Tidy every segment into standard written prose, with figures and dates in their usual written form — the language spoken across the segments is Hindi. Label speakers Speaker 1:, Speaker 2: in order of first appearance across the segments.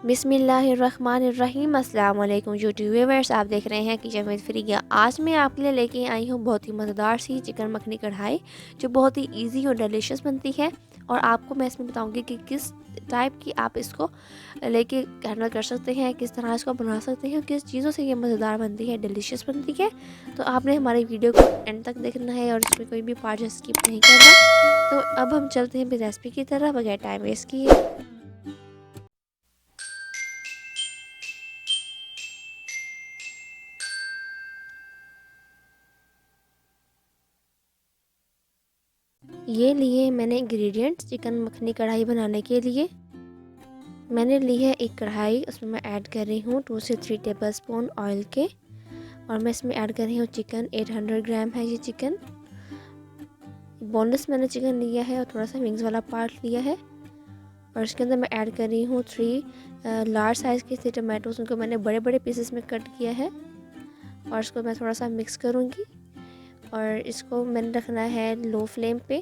Speaker 1: बिस्मिल्लाहिर्रहमानिर्रहीम। अस्सलाम वालेकुम यूट्यूब व्यूअर्स, आप देख रहे हैं किचन विद फ्रिया। आज मैं आपके लिए लेके आई हूँ बहुत ही मज़ेदार सी चिकन मखनी कढ़ाई, जो बहुत ही इजी और डिलीशियस बनती है। और आपको मैं इसमें बताऊंगी कि किस टाइप की आप इसको लेके हैंडल कर सकते हैं, किस तरह इसको बना सकते हैं, किस चीज़ों से ये मज़ेदार बनती है, डिलीशियस बनती है। तो आपने हमारी वीडियो को एंड तक देखना है और इसमें कोई भी पार्ट स्किप नहीं करना। तो अब हम चलते हैं रेसिपी की तरह बगैर टाइम वेस्ट किए। ये लिए मैंने इंग्रेडिएंट्स चिकन मखनी कढ़ाई बनाने के लिए। मैंने ली है एक कढ़ाई, उसमें मैं ऐड कर रही हूँ 2 से 3 टेबलस्पून ऑयल के। और मैं इसमें ऐड कर रही हूँ चिकन, 800 ग्राम है ये चिकन। बोनलेस मैंने चिकन लिया है और थोड़ा सा विंग्स वाला पार्ट लिया है। और इसके अंदर मैं ऐड कर रही हूँ 3 लार्ज साइज़ के 3 टमाटोज, उनको मैंने बड़े बड़े पीसेस में कट किया है। और इसको मैं थोड़ा सा मिक्स करूँगी और इसको मैंने रखना है लो फ्लेम पे।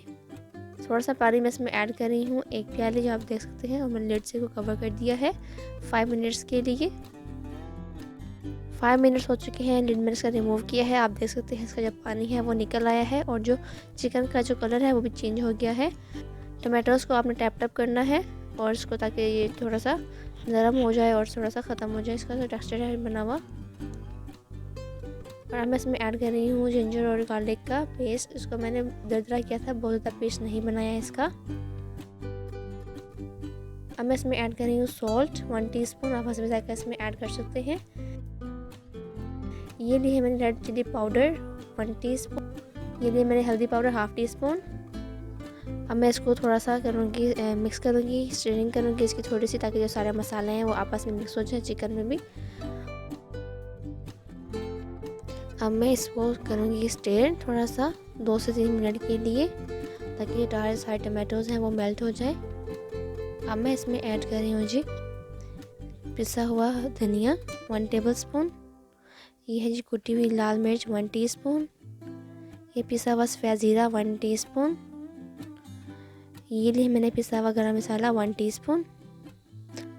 Speaker 1: थोड़ा सा पानी मैं इसमें ऐड कर रही हूँ, 1 प्याली, जो आप देख सकते हैं। और मैंने लिड से को कवर कर दिया है 5 मिनट्स के लिए। 5 मिनट्स हो चुके हैं, लिड मैंने इसका रिमूव किया है। आप देख सकते हैं इसका जो पानी है वो निकल आया है और जो चिकन का जो कलर है वो भी चेंज हो गया है। टमाटोज़ को आपने टैप टैप करना है और इसको, ताकि ये थोड़ा सा नरम हो जाए और थोड़ा सा ख़त्म हो जाए इसका जो टेक्सचर है बना हुआ। और अब मैं इसमें ऐड कर रही हूँ जिंजर और गार्लिक का पेस्ट। इसको मैंने दरदरा किया था, बहुत ज़्यादा पेस्ट नहीं बनाया है इसका। अब मैं इसमें ऐड कर रही हूँ सॉल्ट 1 टीस्पून, आप हंसबे जायका इसमें ऐड कर सकते हैं। ये लिए मैंने रेड चिली पाउडर 1 टीस्पून। ये लिए मैंने हल्दी पाउडर 1/2 टीस्पून। अब मैं इसको थोड़ा सा करूँगी, मिक्स करूँगी, स्टीरिंग करूँगी इसकी थोड़ी सी, ताकि जो सारे मसाले हैं वो आपस में मिक्स हो जाए चिकन में भी। अब मैं इसको करूँगी स्टेयर थोड़ा सा 2 से 3 मिनट के लिए, ताकि जो सारे टमाटोज़ हैं वो मेल्ट हो जाए। अब मैं इसमें ऐड कर रही हूँ जी पिसा हुआ धनिया 1 टेबलस्पून। ये है जी कुटी हुई लाल मिर्च 1 टीस्पून। ये पिसा हुआ सफ़ेद ज़ीरा 1 टीस्पून। ये लिए मैंने पिसा हुआ गरम मसाला 1 टीस्पून।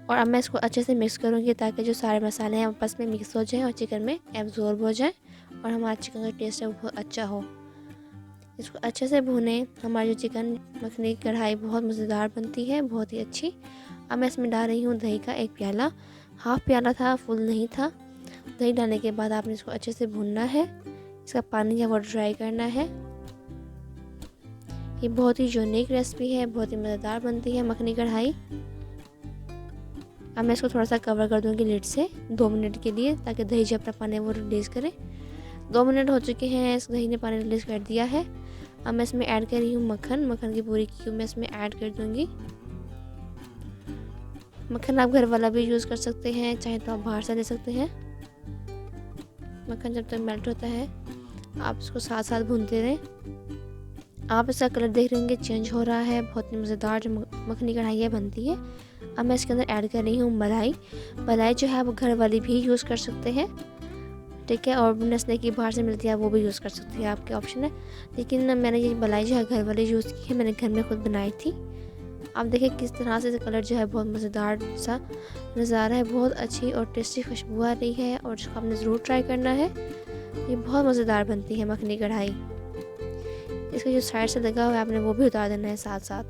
Speaker 1: और अब मैं इसको अच्छे से मिक्स करूँगी, ताकि जो सारे मसाले हैं आपस में मिक्स हो जाए और चिकन में एब्जॉर्ब हो जाए और हमारा चिकन का टेस्ट है वो बहुत अच्छा हो। इसको अच्छे से भूने। हमारी जो चिकन मखनी कढ़ाई बहुत मज़ेदार बनती है, बहुत ही अच्छी। अब मैं इसमें डाल रही हूँ दही का 1 प्याला, हाफ़ प्याला था, फुल नहीं था। दही डालने के बाद आपने इसको अच्छे से भूनना है, इसका पानी है वो ड्राई करना है। ये बहुत ही यूनिक रेसिपी है, बहुत ही मज़ेदार बनती है मखनी कढ़ाई। अब मैं इसको थोड़ा सा कवर कर दूँगी लिड से 2 मिनट के लिए, ताकि दही जो अपना पानी वो रिलीज़ करे। 2 मिनट हो चुके हैं, इस दही ने पानी रिलीज़ कर दिया है। अब मैं इसमें ऐड कर रही हूँ मक्खन की पूरी क्यूब मैं इसमें ऐड कर दूँगी। मक्खन आप घर वाला भी यूज़ कर सकते हैं, चाहे तो आप बाहर से ले सकते हैं। मक्खन जब तक मेल्ट होता है आप इसको साथ साथ भूनते रहें। आप इसका कलर देख रहे होंगे चेंज हो रहा है, बहुत ही मज़ेदार जो मखनी कढ़ाई है बनती है। अब मैं इसके अंदर ऐड कर रही हूँ मलाई। मलाई जो है वो घर वाली भी यूज़ कर सकते हैं, ठीक है। और नस्ले की बाहर से मिलती है वो भी यूज़ कर सकती है, आपके ऑप्शन है। लेकिन मैंने ये मलाई जो है घर वाली यूज़ की है, मैंने घर में खुद बनाई थी। आप देखिए किस तरह से कलर जो है बहुत मज़ेदार सा नज़ारा है, बहुत अच्छी और टेस्टी खुशबू आ रही है। और इसको आपने ज़रूर ट्राई करना है, ये बहुत मज़ेदार बनती है मखनी कढ़ाई। इसका जो साइड से लगा हुआ है आपने वो भी उतार देना है साथ साथ।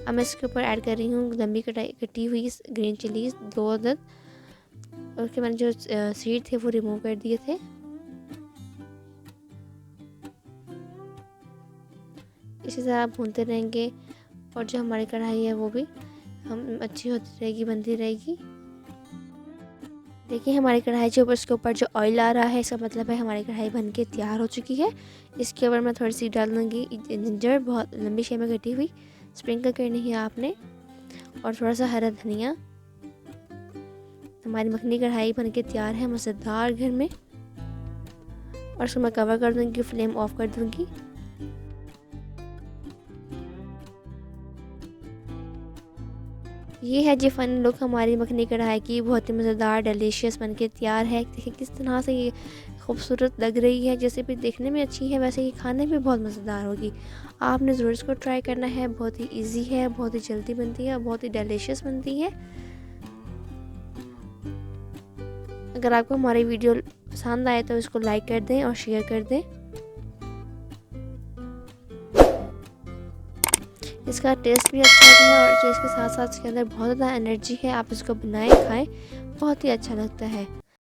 Speaker 1: अब मैं इसके ऊपर ऐड कर रही हूँ लंबी कटी हुई ग्रीन चिलीज़ 2 अदद। और उसके मैंने जो सीड थे वो रिमूव कर दिए थे। इसी तरह आप भूनते रहेंगे और जो हमारी कढ़ाई है वो भी हम अच्छी होती रहेगी, बनती रहेगी। देखिए हमारी कढ़ाई के ऊपर, इसके ऊपर जो ऑयल आ रहा है, इसका मतलब है हमारी कढ़ाई बन के तैयार हो चुकी है। इसके ऊपर मैं थोड़ी सी डाल दूँगी जिंजर, बहुत लंबी शेप में कटी हुई, स्प्रिंकल करनी है आपने। और थोड़ा सा हरा धनिया। हमारी मखनी कढ़ाई बन के तैयार है मज़ेदार घर में। और इसको मैं कवर कर दूँगी, फ्लेम ऑफ कर दूँगी। ये है जी फन लुक हमारी मखनी कढ़ाई की, बहुत ही मज़ेदार डिलीशियस बन के तैयार है। देखिए किस तरह से ये खूबसूरत लग रही है, जैसे भी देखने में अच्छी है वैसे ही खाने में बहुत मज़ेदार होगी। आपने ज़रूर इसको ट्राई करना है, बहुत ही इजी है, बहुत ही जल्दी बनती है और बहुत ही डिलीशियस बनती है। अगर आपको हमारी वीडियो पसंद आए तो इसको लाइक कर दें और शेयर कर दें। इसका टेस्ट भी अच्छा होता है और टेस्ट के साथ साथ इसके अंदर बहुत ज़्यादा एनर्जी है। आप इसको बनाएं खाएं, बहुत ही अच्छा लगता है।